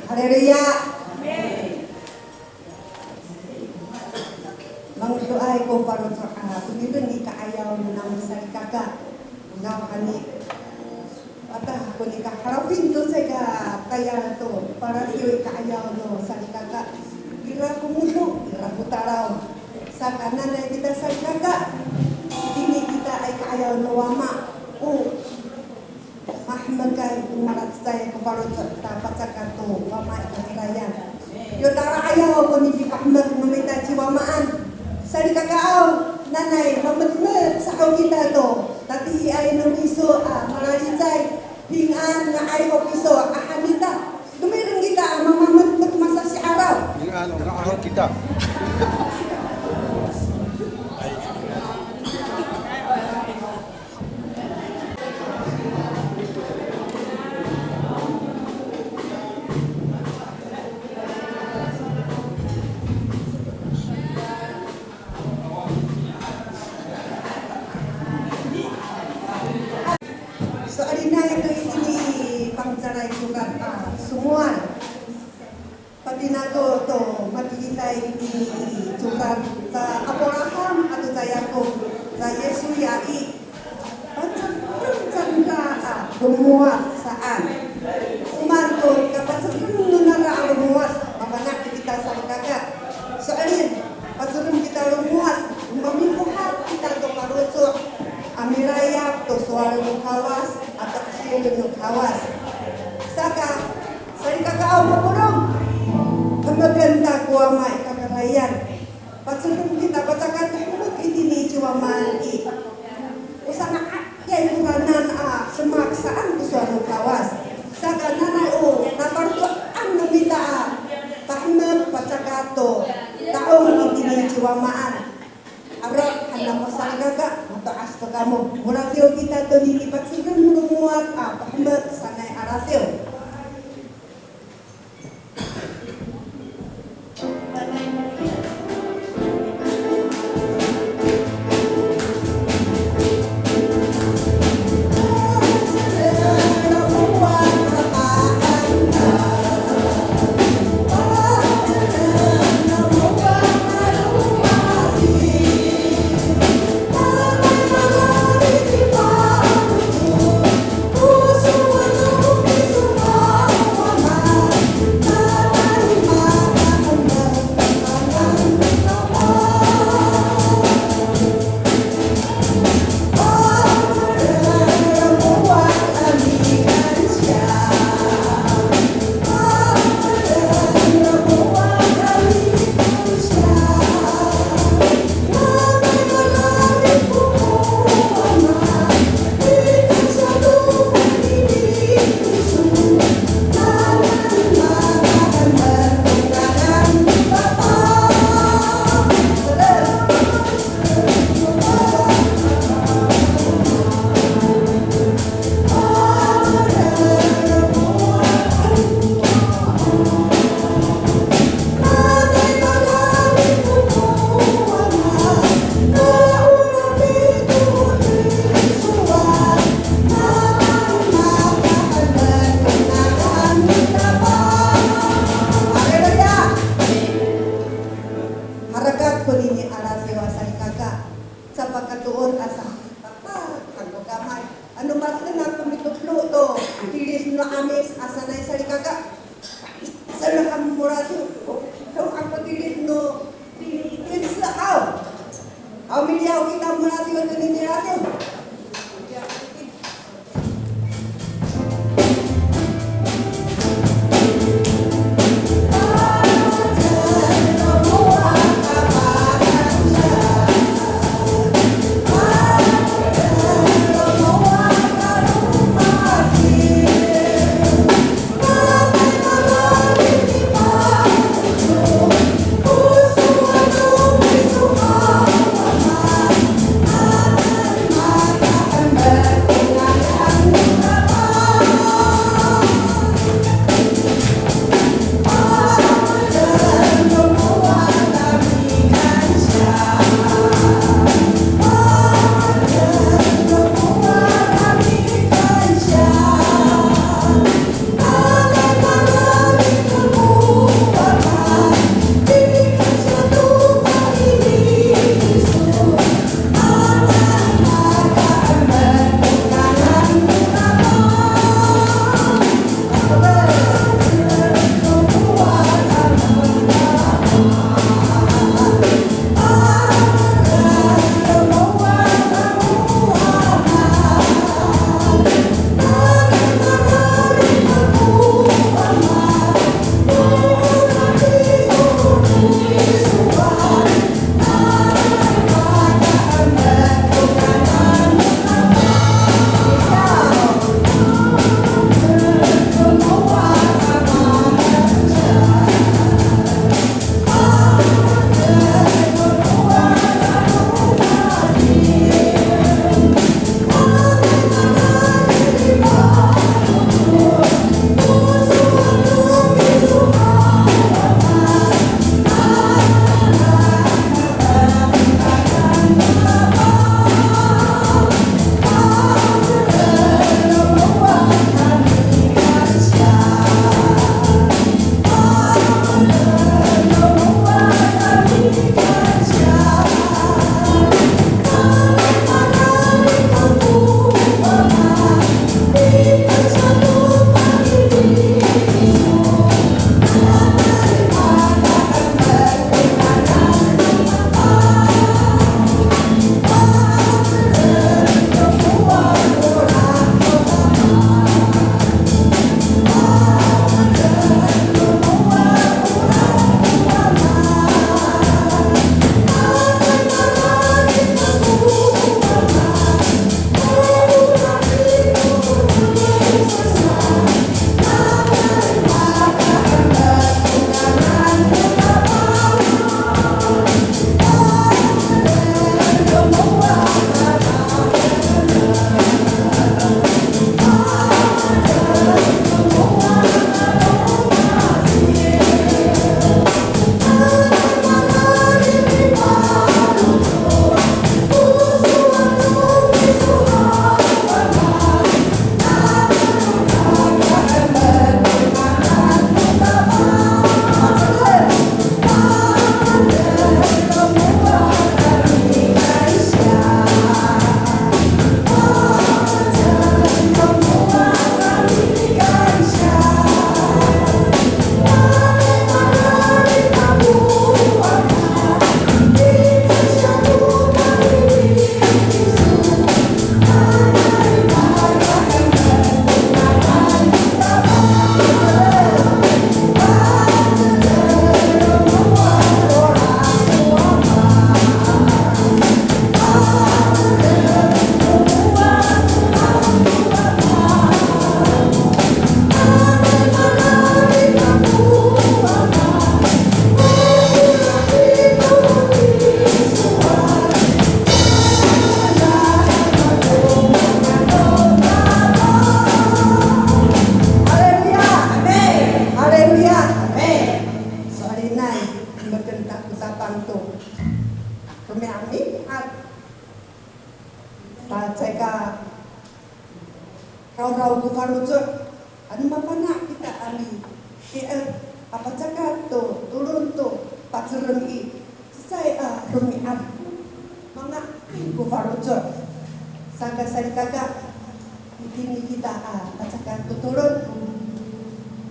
Haleluya. Mangdoai ko para sa tumirin ni kaayaw ng sa kakak. Ngaw kani ata ko ni kaharapin to sa kaya to para siyo kaayaw no sa kakak. Gira ko mulo, gira ko taraw. Sa kanan ay kita sa kakak. Dini kita ay kaayaw no wama. Mahman kay umarat saya kepada dapat sakato wama ikirayan. Yo tara ayaw ko ni Ahmad mamita ciwamaan. Sari kakao nanay mamatmet sa kita to. Tati ay nang iso maralisay hingan nga ay ko iso ahanita. Dumiring kita mamamatmet masa si araw. Hingan nga araw kita. So alina ito ini pangsaray sugat sumuan. Pati na to makikita ini sugat sa Abraham at sa Yakob sa Yesu yai. Pagsakan ka lumuwas saan? Umanto kapag sa nunara ang lumuwas, mabanak kita sa kagat. So alin, pagsakan kita lumuwas, mamimuhat kita to karusok. Amiraya to suara kawas atau kecil kawas. Saka sari kakao mapurong. Maganda kuwa mai kakarayan. Patsulong kita patakan humuk itini cuwa mali. Usana akyay kuranan semaksaan to suara kawas. Saka nanay napartuan namita pahmet patakato taong itini cuwa maan. Arok handa mo sa gaga mataas to kamo murasyo kita to nilipat sigun lumuat pahmet sanay arasyo. apa cakap tu turun tu pacaran saya rumian mga ko farujo saka kakak ini kita pacakan tu turun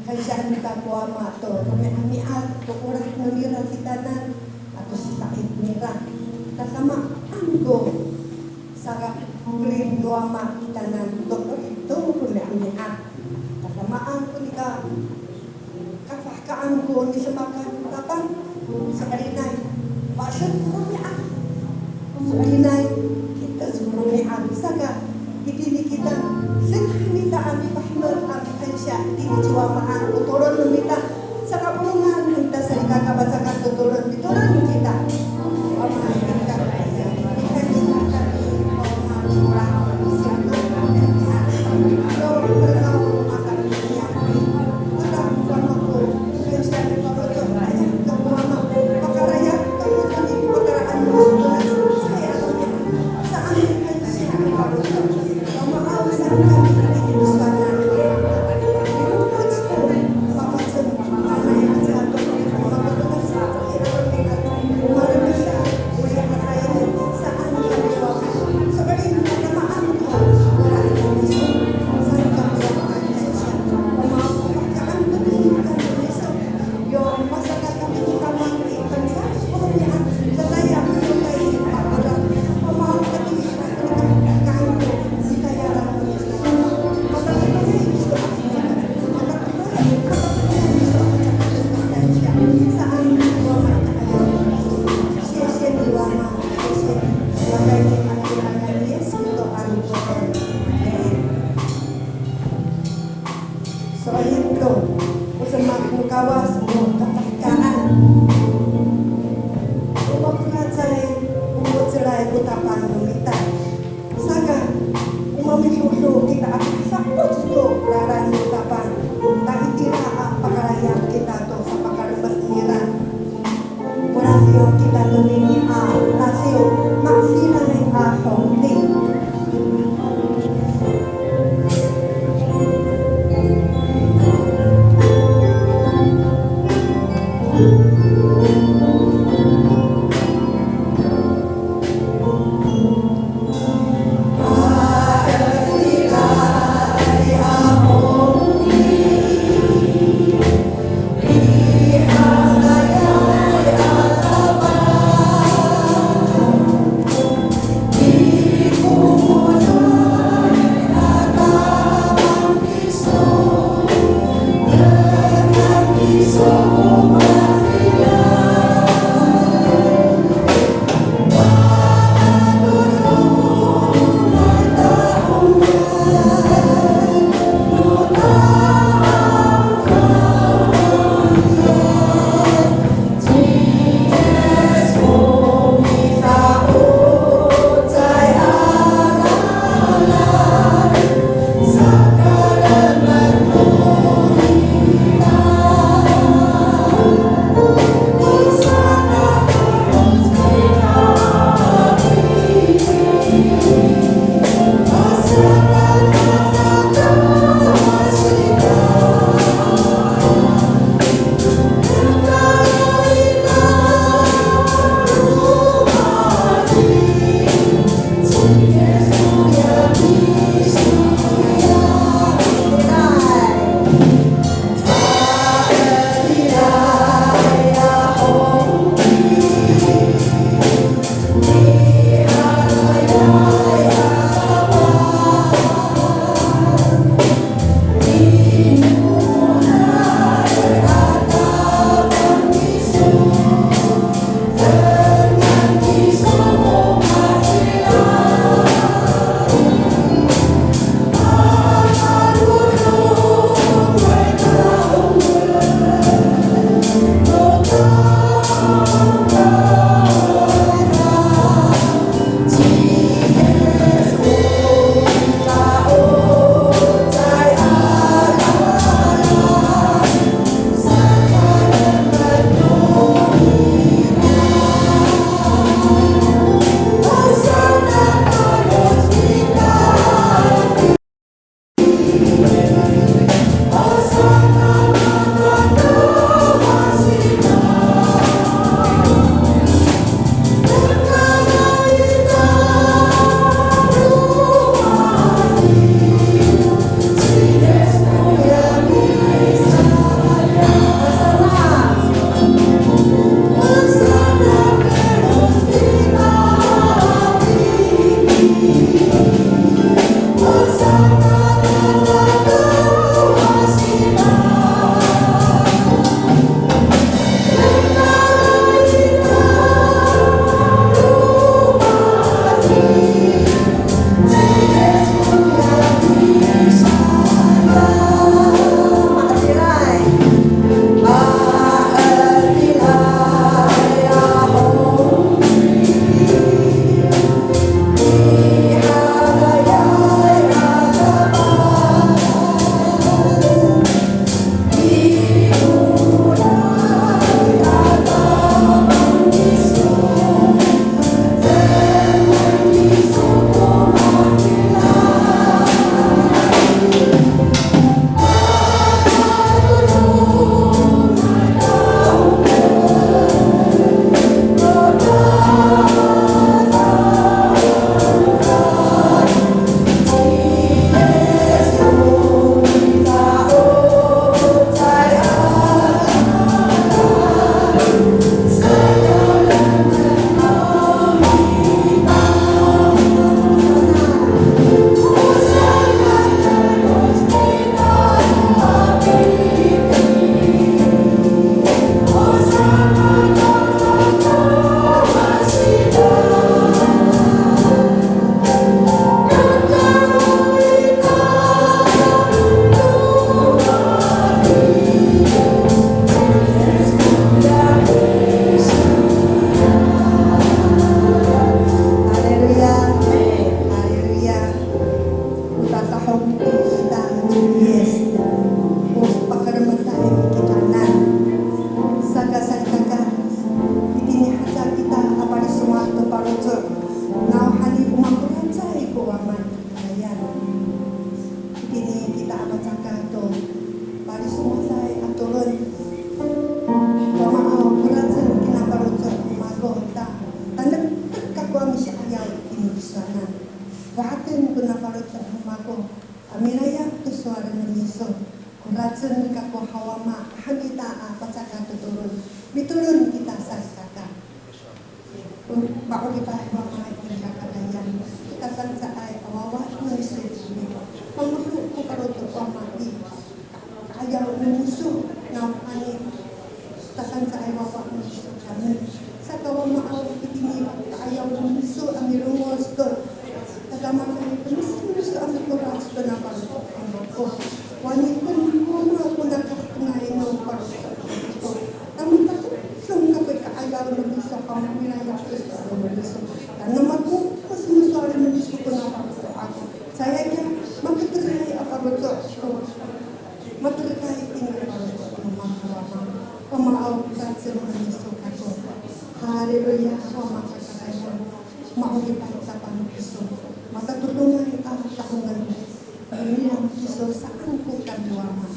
kaya kita kuama tu rumian tu urang ngira kita nan atau si sakit nira kasama anggo saka green kuama kita nan tu itu rumian kasama anggo kita kafakaan ko ni sa makan kapan sa kalinay pasyon rumian sa kalinay kita rumian saka itini kita sinita ami pahimon ami kansya itini jiwamaan uturon lumita sa kapulungan kita sa ikakabaca ka tuturon dituron kita amay kita Yesus ako. Haleluya, ako makakaya. Maulipan sa Panginoon. Matutulungan ang taungan. Bilang Yesus saan ko kaluama.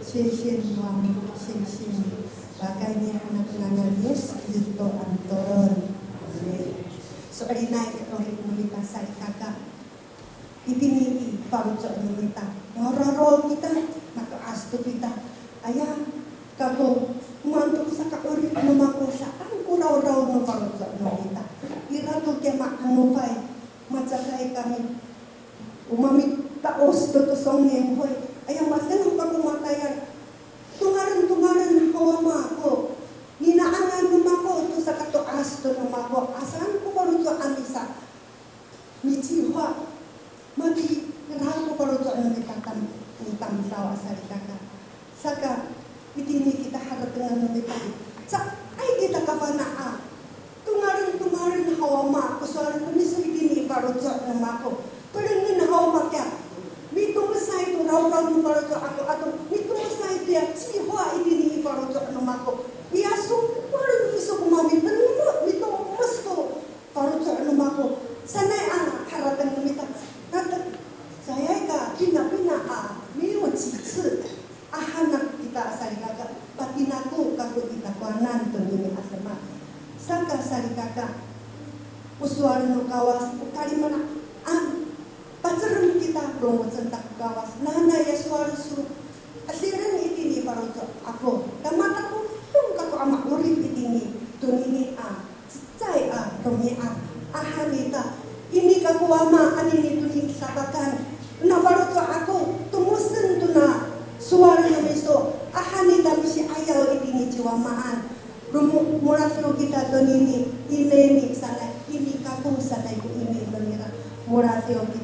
Session luama, session. Bagay niya anak ng Diyos, dito ang toron. Amen. So, alinay katolik nulita sa ikaka. Ipinili, paruto nulita. Ngororo kita, mataas to kita. Ayan, kako, umantok sa kaulit numako sa ang kuraw-raw no paruto nulita. Irato kaya maanupay, matsakay kami. Umamit taos to song niyang hoy. Ayan, masanong ka kumatayan. Tungaran hawa ko. Ninaanan numako ito sa katuas to numako. Asan ko paruto amisa. Michiwa. Magi rato paruto ang nagtatam utang sawa sa rikaka. Saka itini kita harap dengan nagtatam. Sa ay kita kapanaa. Tungaran hawa kusuaran ko miso itini paruto numako. Pero hawa kya. Mitong masay ito, raw-raw ng paruto ako ato. Mitong masay ito yan, siwa itini paruto numako. Iyaso, parang miso kumamit. Mitong mas to, paruto numako. Sanay ang haratan ng mita. Sayay ka, pina, miyo chitsi. Ahanak kita sarikaga. Pati naku, kaku kita kuanan to nini asama. Saka sarikaga. Usuaran ng kawas, ukali mana. Pacaran kita promo sentak kawas. Nana ya suara su. Asiran itini paruto ako. Kamata ko, kako amak urip itini. Tunini cicay tomi ahanita. Ini kako ama anini tuning sabakan. Na paruto ako, tumusen to na suara na miso. Ahanita misi ayaw itini jiwamaan. Murasro kita tunini. Ineni sana. Ini kako sanay ko ini mengira. Murasro kita.